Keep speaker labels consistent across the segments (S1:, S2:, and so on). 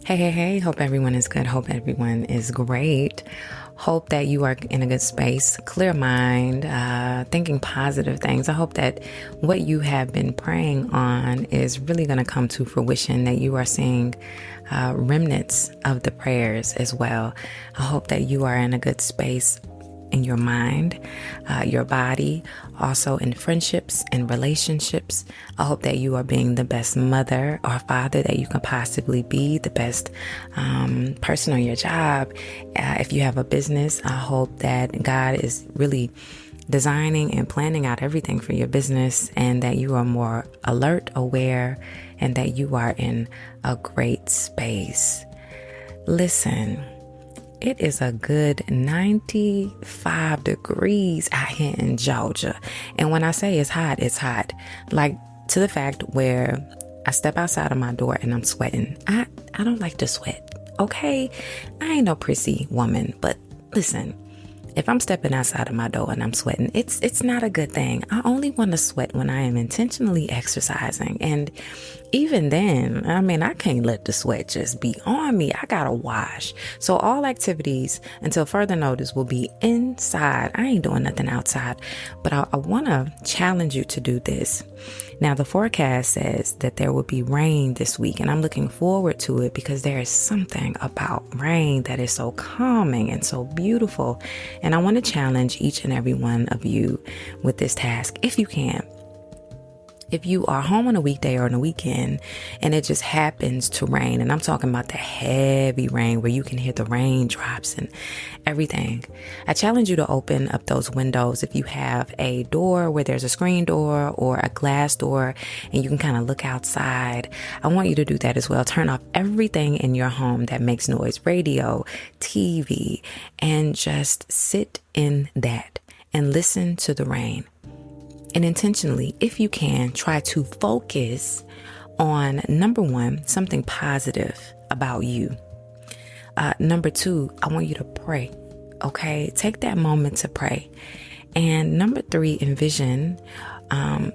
S1: Hey. Hope everyone is good. Hope everyone is great. Hope that you are in a good space, clear mind, thinking positive things. I hope that what you have been praying on is really going to come to fruition, that you are seeing remnants of the prayers as well. I hope that you are in a good space in your mind, your body, also in friendships and relationships. I hope that you are being the best mother or father that you can possibly be, the best person on your job. If you have a business, I hope that God is really designing and planning out everything for your business, and that you are more alert, aware, and that you are in a great space. Listen, it is a good 95 degrees out here in Georgia. And when I say it's hot. Like, to the fact where I step outside of my door and I'm sweating. I don't like to sweat, okay? I ain't no prissy woman, but listen, if I'm stepping outside of my door and I'm sweating, it's not a good thing. I only want to sweat when I am intentionally exercising. And even then, I can't let the sweat just be on me. I gotta wash. So all activities until further notice will be inside. I ain't doing nothing outside. But I want to challenge you to do this. Now, the forecast says that there will be rain this week, and I'm looking forward to it because there is something about rain that is so calming and so beautiful. And I want to challenge each and every one of you with this task, if you can. If you are home on a weekday or on a weekend and it just happens to rain, and I'm talking about the heavy rain where you can hear the raindrops and everything, I challenge you to open up those windows. If you have a door where there's a screen door or a glass door and you can kind of look outside, I want you to do that as well. Turn off everything in your home that makes noise, radio, TV, and just sit in that and listen to the rain. And intentionally, if you can, try to focus on, number one, something positive about you. Number two, I want you to pray. Okay, take that moment to pray. And number three, envision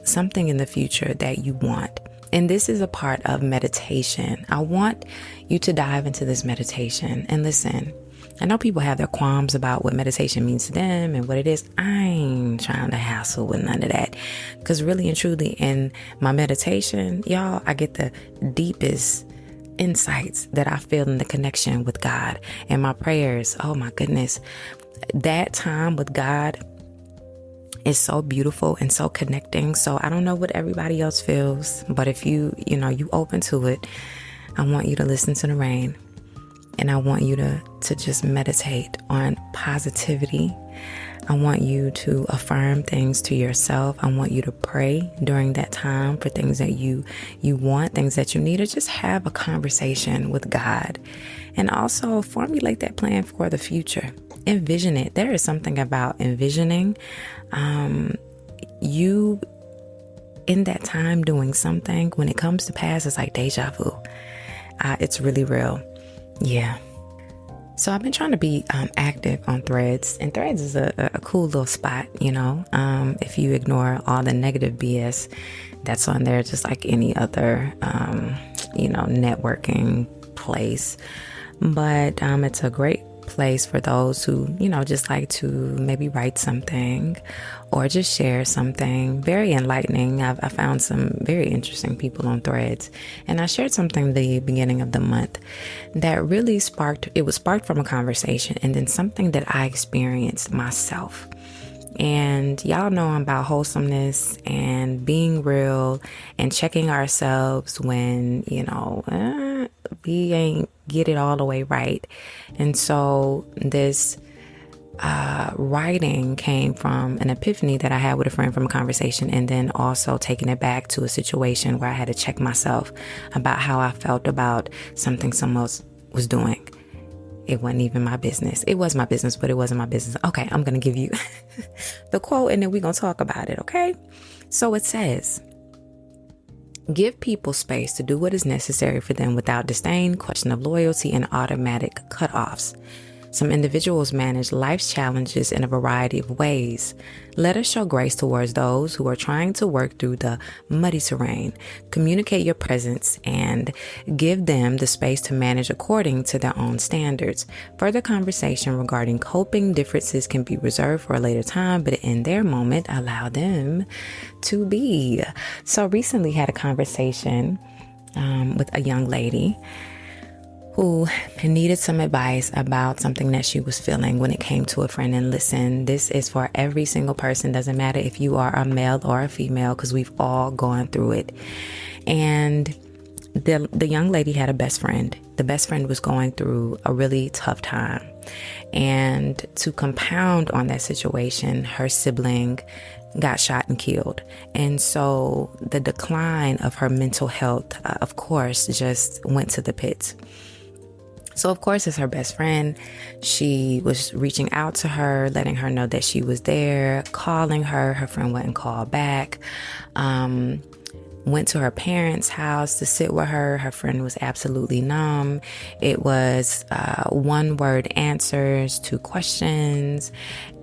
S1: something in the future that you want. And this is a part of meditation. I want you to dive into this meditation and listen. I know people have their qualms about what meditation means to them and what it is. I ain't trying to hassle with none of that. Because really and truly in my meditation, y'all, I get the deepest insights that I feel in the connection with God. And my prayers, oh my goodness, that time with God is so beautiful and so connecting. So I don't know what everybody else feels, but if you open to it, I want you to listen to the rain. And I want you to just meditate on positivity. I want you to affirm things to yourself. I want you to pray during that time for things that you want, things that you need, or just have a conversation with God. And also formulate that plan for the future. Envision it. There is something about envisioning you in that time doing something. When it comes to pass, it's like deja vu. It's really real. Yeah. So I've been trying to be active on Threads, and Threads is a cool little spot, if you ignore all the negative BS that's on there, just like any other, networking place. But it's a great place for those who, just like to maybe write something or just share something. Very enlightening. I found some very interesting people on Threads, and I shared something the beginning of the month that really sparked from a conversation and then something that I experienced myself. And y'all know I'm about wholesomeness and being real and checking ourselves when, we ain't get it all the way right. And so this writing came from an epiphany that I had with a friend from a conversation, and then also taking it back to a situation where I had to check myself about how I felt about something someone else was doing. It wasn't even my business. It was my business, but it wasn't my business. Okay, I'm going to give you the quote and then we're going to talk about it, okay? So it says, give people space to do what is necessary for them without disdain, question of loyalty, and automatic cutoffs. Some individuals manage life's challenges in a variety of ways. Let us show grace towards those who are trying to work through the muddy terrain. Communicate your presence and give them the space to manage according to their own standards. Further conversation regarding coping differences can be reserved for a later time, but in their moment, allow them to be. So recently had a conversation with a young lady who needed some advice about something that she was feeling when it came to a friend. And listen, this is for every single person. Doesn't matter if you are a male or a female, because we've all gone through it. And the young lady had a best friend. The best friend was going through a really tough time. And to compound on that situation, her sibling got shot and killed. And so the decline of her mental health, of course, just went to the pits. So, of course, as her best friend, she was reaching out to her, letting her know that she was there, calling her. Her friend wouldn't call back. Went to her parents' house to sit with her. Her friend was absolutely numb. It was one-word answers to questions.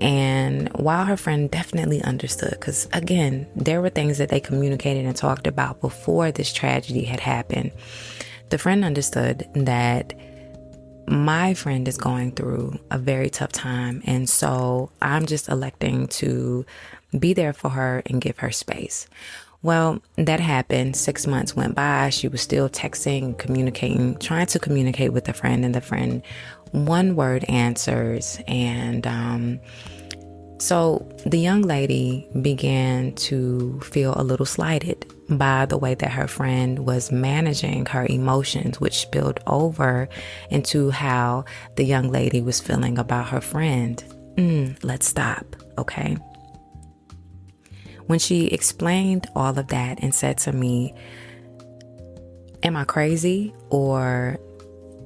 S1: And while her friend definitely understood, because, again, there were things that they communicated and talked about before this tragedy had happened, the friend understood that my friend is going through a very tough time. And so I'm just electing to be there for her and give her space. Well, that happened. 6 months went by. She was still texting, communicating, trying to communicate with the friend, and the friend one-word answers. And so the young lady began to feel a little slighted by the way that her friend was managing her emotions, which spilled over into how the young lady was feeling about her friend. Let's stop, okay? When she explained all of that and said to me, am I crazy, or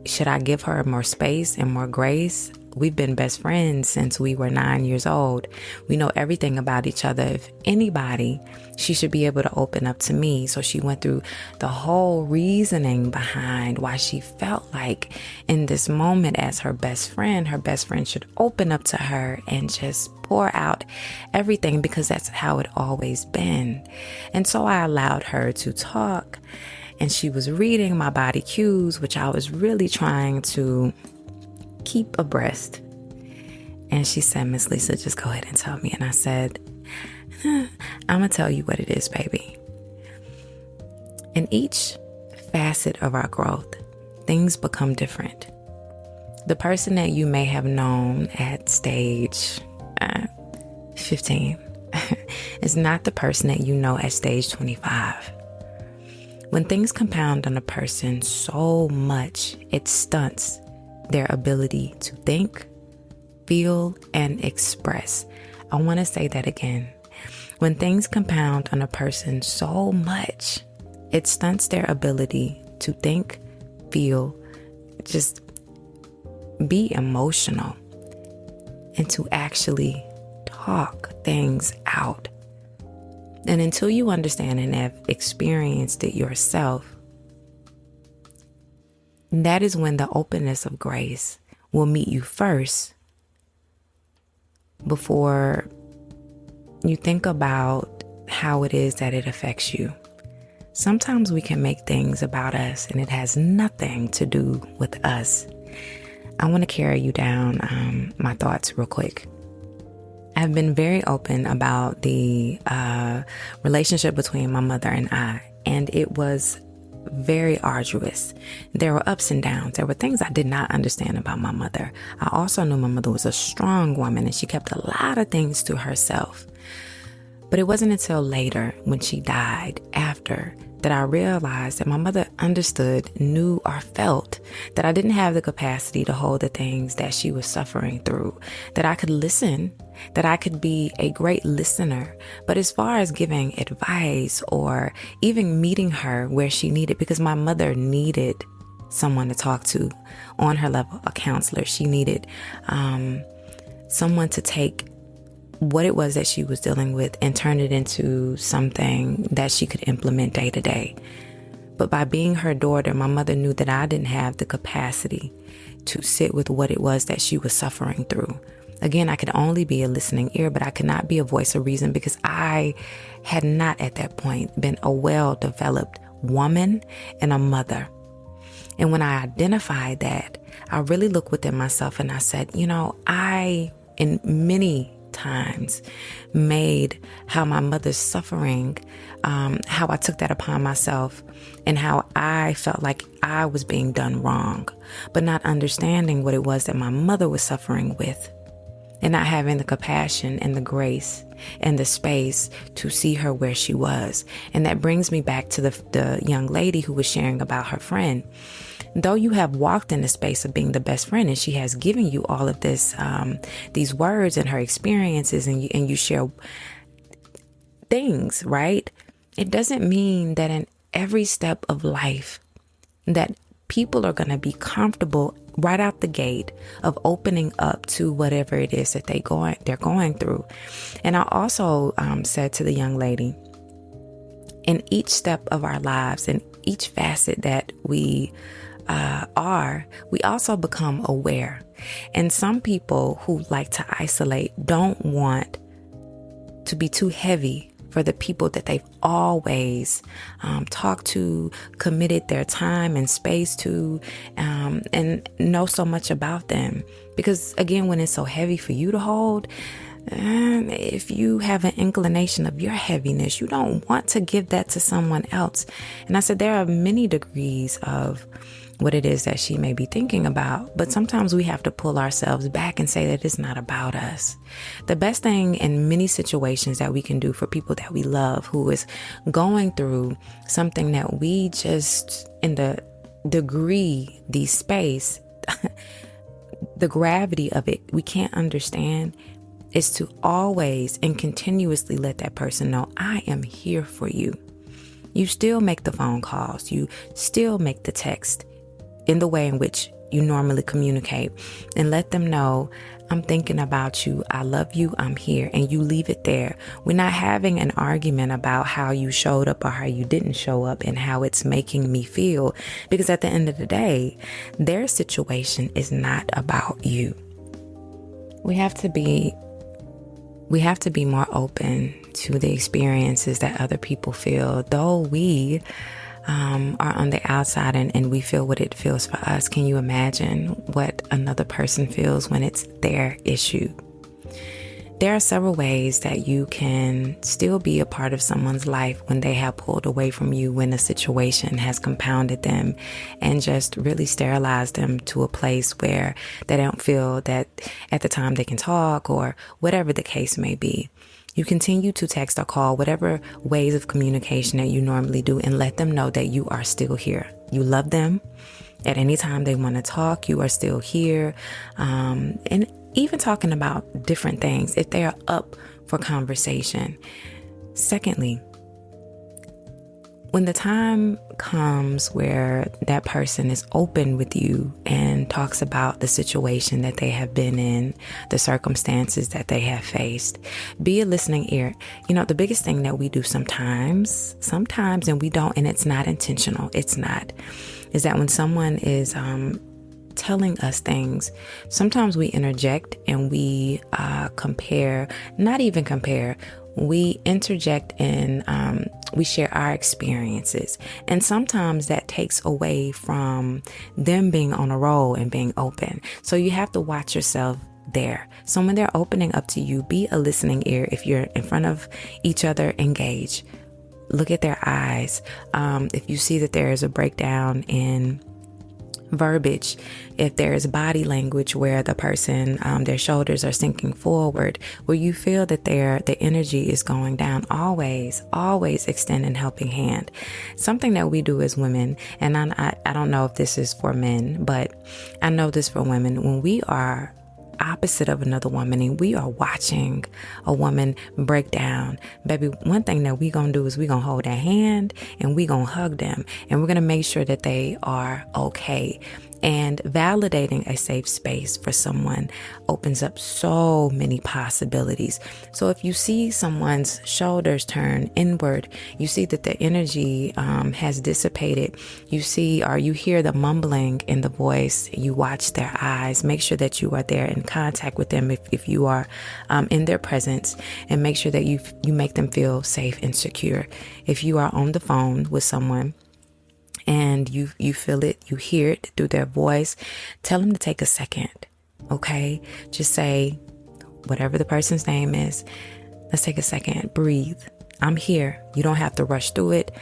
S1: should I give her more space and more grace? We've been best friends since we were 9 years old. We know everything about each other. If anybody, she should be able to open up to me. So she went through the whole reasoning behind why she felt like in this moment as her best friend should open up to her and just pour out everything, because that's how it always been. And so I allowed her to talk, and she was reading my body cues, which I was really trying to keep abreast. And she said, Miss Lisa, just go ahead and tell me. And I said, I'm gonna tell you what it is, baby. In each facet of our growth, things become different. The person that you may have known at stage 15 is not the person that you know at stage 25. When things compound on a person so much, it stunts their ability to think, feel, and express. I want to say that again. When things compound on a person so much, it stunts their ability to think, feel, just be emotional, and to actually talk things out. And until you understand and have experienced it yourself, that is when the openness of grace will meet you first before you think about how it is that it affects you. Sometimes we can make things about us and it has nothing to do with us. I want to carry you down my thoughts real quick. I've been very open about the relationship between my mother and I, and it was very arduous. There were ups and downs. There were things I did not understand about my mother. I also knew my mother was a strong woman and she kept a lot of things to herself. But it wasn't until later, when she died, after, that I realized that my mother understood, knew, or felt that I didn't have the capacity to hold the things that she was suffering through, that I could listen, that I could be a great listener. But as far as giving advice or even meeting her where she needed, because my mother needed someone to talk to on her level, a counselor. She needed someone to take what it was that she was dealing with and turn it into something that she could implement day to day. But by being her daughter, my mother knew that I didn't have the capacity to sit with what it was that she was suffering through. Again, I could only be a listening ear, but I could not be a voice of reason because I had not at that point been a well-developed woman and a mother. And when I identified that, I really looked within myself and I said, I, in many times, made how my mother's suffering, how I took that upon myself and how I felt like I was being done wrong, but not understanding what it was that my mother was suffering with. And not having the compassion and the grace and the space to see her where she was. And that brings me back to the young lady who was sharing about her friend. Though you have walked in the space of being the best friend and she has given you all of this, these words and her experiences and you share things, right? It doesn't mean that in every step of life that people are going to be comfortable right out the gate of opening up to whatever it is that they're going through. And I also said to the young lady, in each step of our lives, in each facet that we we also become aware. And some people who like to isolate don't want to be too heavy for the people that they've always talked to, committed their time and space to, and know so much about them. Because again, when it's so heavy for you to hold, if you have an inclination of your heaviness, you don't want to give that to someone else. And I said, there are many degrees of what it is that she may be thinking about. But sometimes we have to pull ourselves back and say that it's not about us. The best thing in many situations that we can do for people that we love, who is going through something that we just, in the degree, the space, the gravity of it, we can't understand, is to always and continuously let that person know, I am here for you. You still make the phone calls. You still make the text in the way in which you normally communicate, and let them know, I'm thinking about you. I love you. I'm here. And you leave it there. We're not having an argument about how you showed up or how you didn't show up and how it's making me feel. Because at the end of the day, their situation is not about you. We have to be more open to the experiences that other people feel. Though we are on the outside and we feel what it feels for us, can you imagine what another person feels when it's their issue? There are several ways that you can still be a part of someone's life when they have pulled away from you, when a situation has compounded them and just really sterilized them to a place where they don't feel that at the time they can talk, or whatever the case may be. You continue to text or call, whatever ways of communication that you normally do, and let them know that you are still here. You love them. At any time they want to talk, you are still here. And even talking about different things, if they are up for conversation. Secondly, when the time comes where that person is open with you and talks about the situation that they have been in, the circumstances that they have faced, be a listening ear. The biggest thing that we do sometimes, and we don't, and it's not intentional, it's not, is that when someone is telling us things, sometimes we interject and we we interject and we share our experiences. And sometimes that takes away from them being on a roll and being open. So you have to watch yourself there. So when they're opening up to you, be a listening ear. If you're in front of each other, engage. Look at their eyes. If you see that there is a breakdown in verbiage, if there's body language where the person, their shoulders are sinking forward, where you feel that the energy is going down, always extend a helping hand. Something that we do as women, and I don't know if this is for men, but I know this for women, when we are opposite of another woman and we are watching a woman break down, baby, one thing that we gonna do is we gonna hold their hand and we gonna hug them, and we're gonna make sure that they are okay. And validating a safe space for someone opens up so many possibilities. So if you see someone's shoulders turn inward, you see that the energy has dissipated, you see or you hear the mumbling in the voice, you watch their eyes, make sure that you are there in contact with them if you are in their presence, and make sure that you make them feel safe and secure. If you are on the phone with someone, and you feel it, you hear it through their voice, tell them to take a second, okay? Just say whatever the person's name is. Let's take a second, breathe. I'm here. You don't have to rush through it.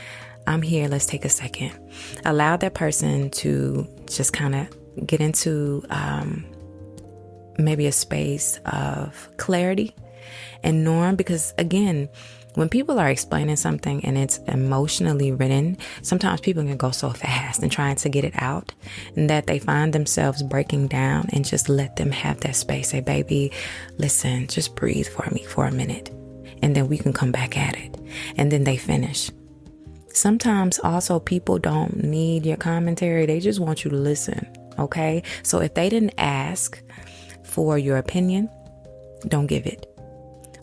S1: I'm here. Let's take a second. Allow that person to just kind of get into maybe a space of clarity and norm, because again, when people are explaining something and it's emotionally written, sometimes people can go so fast in trying to get it out and that they find themselves breaking down, and just let them have that space. Say, baby, listen, just breathe for me for a minute, and then we can come back at it. And then they finish. Sometimes also people don't need your commentary. They just want you to listen. Okay. So if they didn't ask for your opinion, don't give it.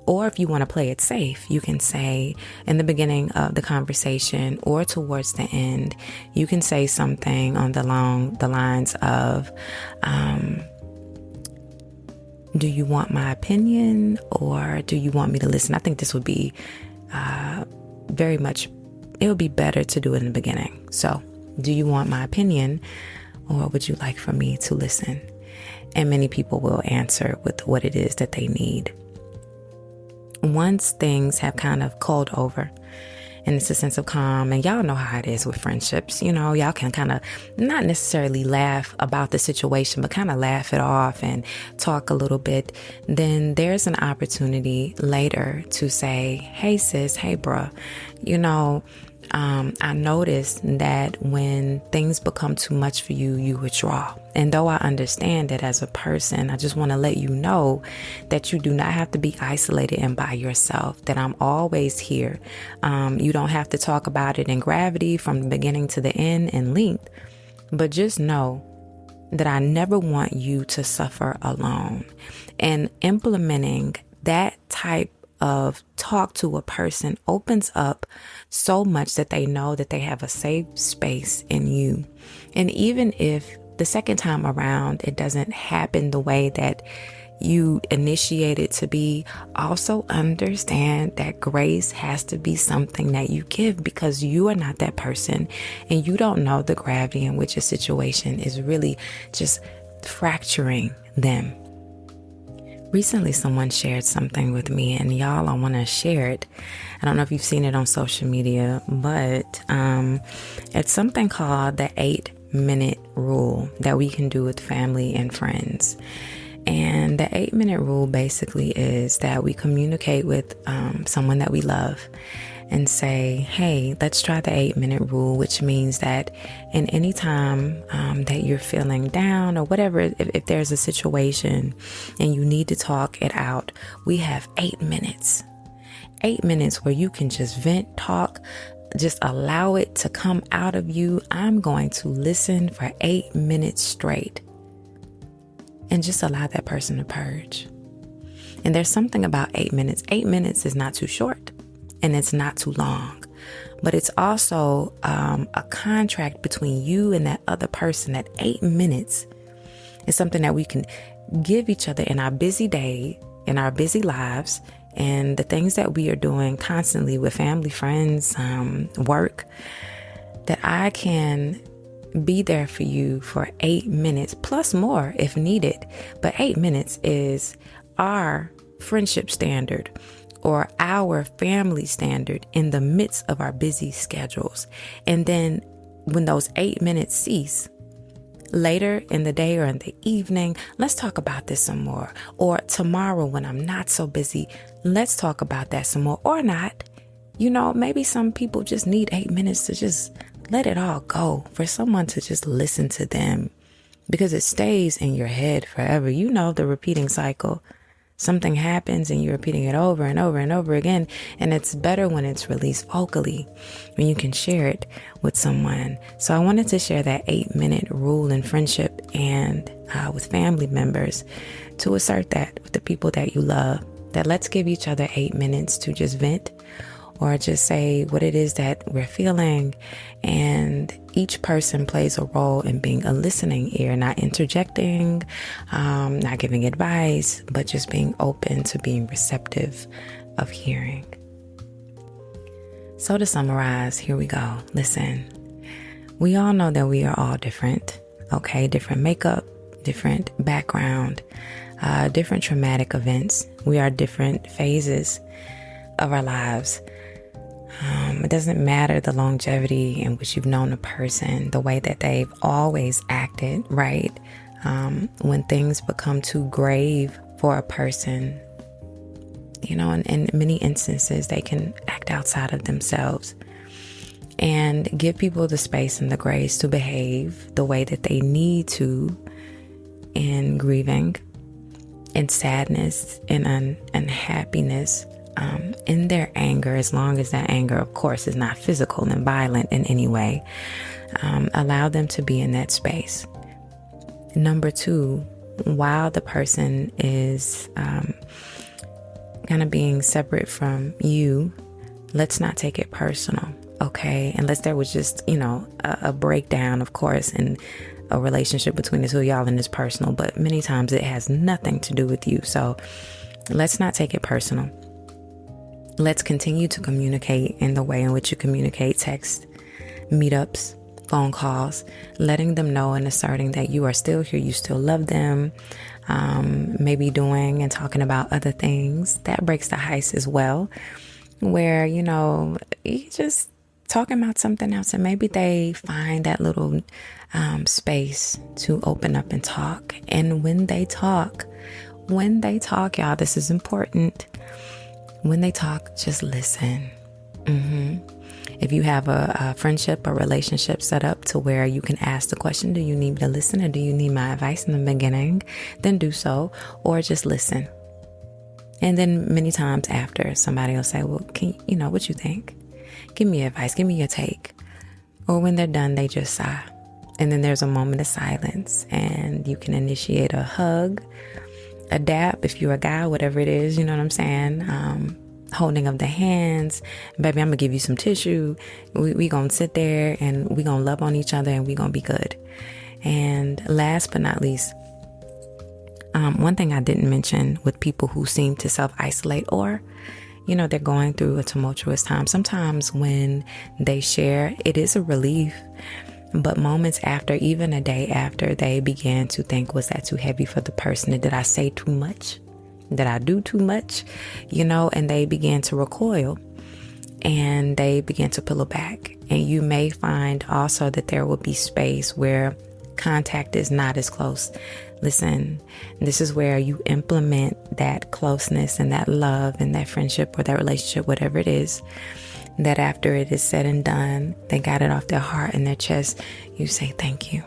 S1: Or if you want to play it safe, you can say in the beginning of the conversation or towards the end, you can say something on the lines of, do you want my opinion or do you want me to listen? I think this would be it would be better to do it in the beginning. So, do you want my opinion or would you like for me to listen? And many people will answer with what it is that they need. Once things have kind of cooled over and it's a sense of calm, and y'all know how it is with friendships, y'all can kind of not necessarily laugh about the situation, but kind of laugh it off and talk a little bit, then there's an opportunity later to say, hey sis, hey bruh, I noticed that when things become too much for you, you withdraw. And though I understand that as a person, I just want to let you know that you do not have to be isolated and by yourself, that I'm always here. You don't have to talk about it in gravity from the beginning to the end in length, but just know that I never want you to suffer alone. And implementing that type of talk to a person opens up so much that they know that they have a safe space in you. And even if the second time around it doesn't happen the way that you initiate it to be, also understand that grace has to be something that you give, because you are not that person and you don't know the gravity in which a situation is really just fracturing them. Recently, someone shared something with me, and y'all, I want to share it. I don't know if you've seen it on social media, but it's something called the 8-minute rule that we can do with family and friends. And the 8-minute rule basically is that we communicate with someone that we love and say, hey, let's try the 8-minute rule, which means that in any time that you're feeling down or whatever, if there's a situation and you need to talk it out, we have 8 minutes. 8 minutes where you can just vent, talk, just allow it to come out of you. I'm going to listen for 8 minutes straight and just allow that person to purge. And there's something about 8 minutes. 8 minutes is not too short. And it's not too long, but it's also a contract between you and that other person. That 8 minutes is something that we can give each other in our busy day, in our busy lives, and the things that we are doing constantly with family, friends, work, that I can be there for you for 8 minutes plus more if needed. But 8 minutes is our friendship standard or our family standard in the midst of our busy schedules. And then when those 8 minutes cease, later in the day or in the evening, let's talk about this some more. Or tomorrow when I'm not so busy, let's talk about that some more. Or not. Maybe some people just need 8 minutes to just let it all go, for someone to just listen to them, because it stays in your head forever. The repeating cycle. Something happens and you're repeating it over and over and over again. And it's better when it's released vocally, when you can share it with someone. So I wanted to share that 8-minute rule in friendship and with family members, to assert that with the people that you love, that let's give each other 8 minutes to just vent or just say what it is that we're feeling. And each person plays a role in being a listening ear, not interjecting, not giving advice, but just being open to being receptive of hearing. So to summarize, here we go. Listen, we all know that we are all different, okay? Different makeup, different background, different traumatic events. We are different phases of our lives. It doesn't matter the longevity in which you've known a person, the way that they've always acted, right? When things become too grave for a person, you know, in many instances, they can act outside of themselves. And give people the space and the grace to behave the way that they need to in grieving, in sadness, in unhappiness. In their anger, as long as that anger, of course, is not physical and violent in any way, allow them to be in that space. Number 2, while the person is kind of being separate from you, let's not take it personal, okay? Unless there was just, a breakdown, of course, in a relationship between the two of y'all and it's personal, but many times it has nothing to do with you. So let's not take it personal. Let's continue to communicate in the way in which you communicate: text, meetups, phone calls, letting them know and asserting that you are still here, you still love them, maybe doing and talking about other things. That breaks the ice as well, where, you just talking about something else and maybe they find that little space to open up and talk. And when they talk, y'all, this is important. When they talk, just listen. If you have a friendship or relationship set up to where you can ask the question, do you need me to listen or do you need my advice in the beginning? Then do so, or just listen. And then many times after, somebody will say, well, what you think? Give me advice, give me your take. Or when they're done, they just sigh. And then there's a moment of silence and you can initiate a hug, a dap if you're a guy, whatever it is, you know what I'm saying? Holding of the hands. Baby, I'm gonna give you some tissue. We gonna sit there and we gonna love on each other and we gonna be good. And last but not least, one thing I didn't mention with people who seem to self-isolate or, they're going through a tumultuous time. Sometimes when they share, it is a relief. But moments after, even a day after, they began to think, was that too heavy for the person? Did I say too much? Did I do too much? And they began to recoil and they began to pull back. And you may find also that there will be space where contact is not as close. Listen, this is where you implement that closeness and that love and that friendship or that relationship, whatever it is, that after it is said and done, they got it off their heart and their chest, you say, thank you.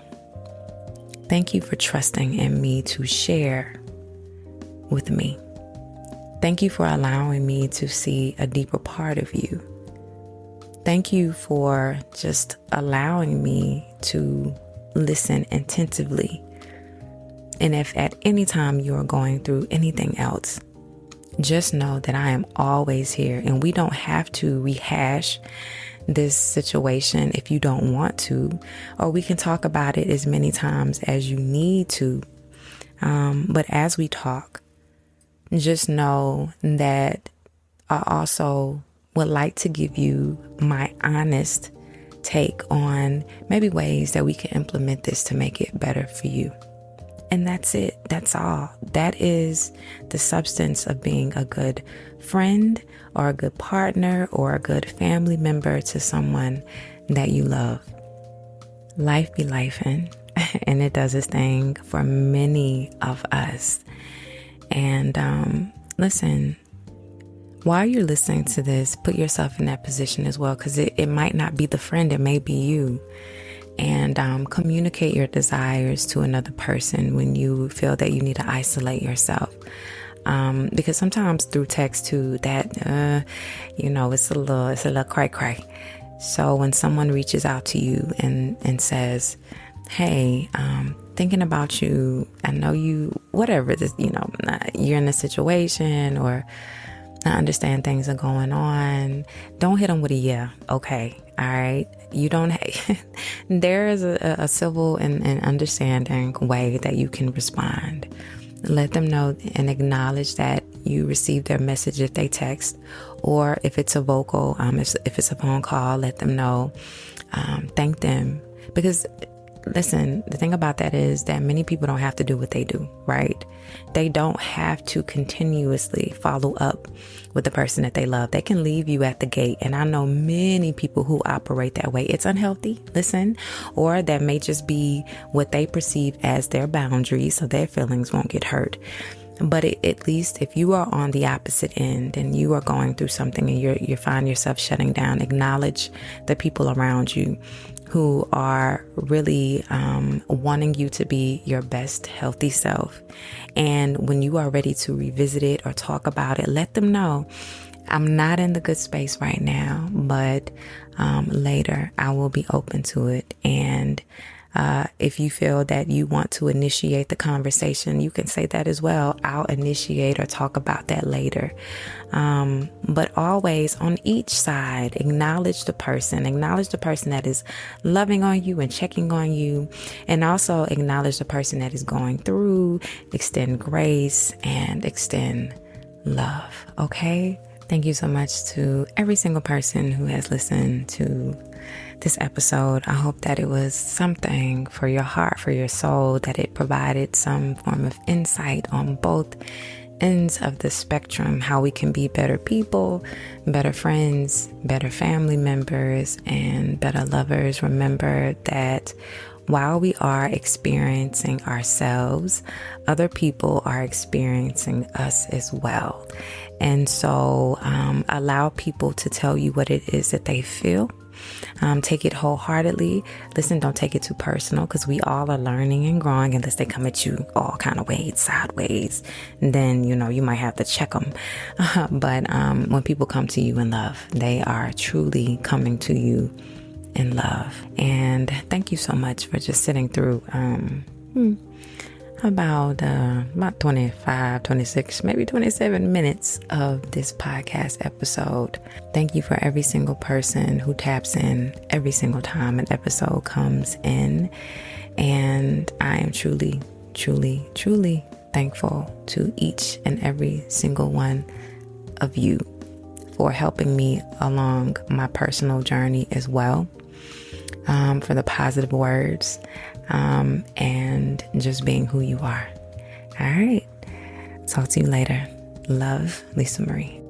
S1: Thank you for trusting in me to share with me. Thank you for allowing me to see a deeper part of you. Thank you for just allowing me to listen attentively. And if at any time you are going through anything else, just know that I am always here, and we don't have to rehash this situation if you don't want to, or we can talk about it as many times as you need to. But as we talk, just know that I also would like to give you my honest take on maybe ways that we can implement this to make it better for you. And that's it. That's all. That is the substance of being a good friend or a good partner or a good family member to someone that you love. Life be lifing, and it does its thing for many of us. And listen, while you're listening to this, put yourself in that position as well, because it might not be the friend, it may be you. And communicate your desires to another person when you feel that you need to isolate yourself. Because sometimes through text too, that, it's a little cray. So when someone reaches out to you and says, hey, thinking about you, I know you, whatever this, you're in a situation, or I understand things are going on, don't hit them with a yeah. Okay. All right. You don't, there is a civil and understanding way that you can respond. Let them know and acknowledge that you received their message if they text, or if it's a vocal, if it's a phone call, let them know, thank them. Because listen, the thing about that is that many people don't have to do what they do, right? They don't have to continuously follow up with the person that they love. They can leave you at the gate. And I know many people who operate that way. It's unhealthy, listen, or that may just be what they perceive as their boundaries, so their feelings won't get hurt. But at least if you are on the opposite end and you are going through something and you find yourself shutting down, acknowledge the people around you who are really wanting you to be your best healthy self. And when you are ready to revisit it or talk about it, let them know, I'm not in the good space right now, but later I will be open to it. And if you feel that you want to initiate the conversation, you can say that as well. I'll initiate or talk about that later. But always on each side, acknowledge the person that is loving on you and checking on you. And also acknowledge the person that is going through, extend grace and extend love. Okay. Thank you so much to every single person who has listened to this episode. I hope that it was something for your heart, for your soul, that it provided some form of insight on both ends of the spectrum, how we can be better people, better friends, better family members, and better lovers. Remember that while we are experiencing ourselves, other people are experiencing us as well. And so allow people to tell you what it is that they feel. Take it wholeheartedly. Listen, don't take it too personal, because we all are learning and growing, unless they come at you all kind of ways, sideways. And then, you might have to check them. But when people come to you in love, they are truly coming to you in love. And thank you so much for just sitting through about 25, 26, maybe 27 minutes of this podcast episode. Thank you for every single person who taps in every single time an episode comes in. And I am truly, truly, truly thankful to each and every single one of you for helping me along my personal journey as well. For the positive words, and just being who you are. All right. Talk to you later. Love, Lisa Marie.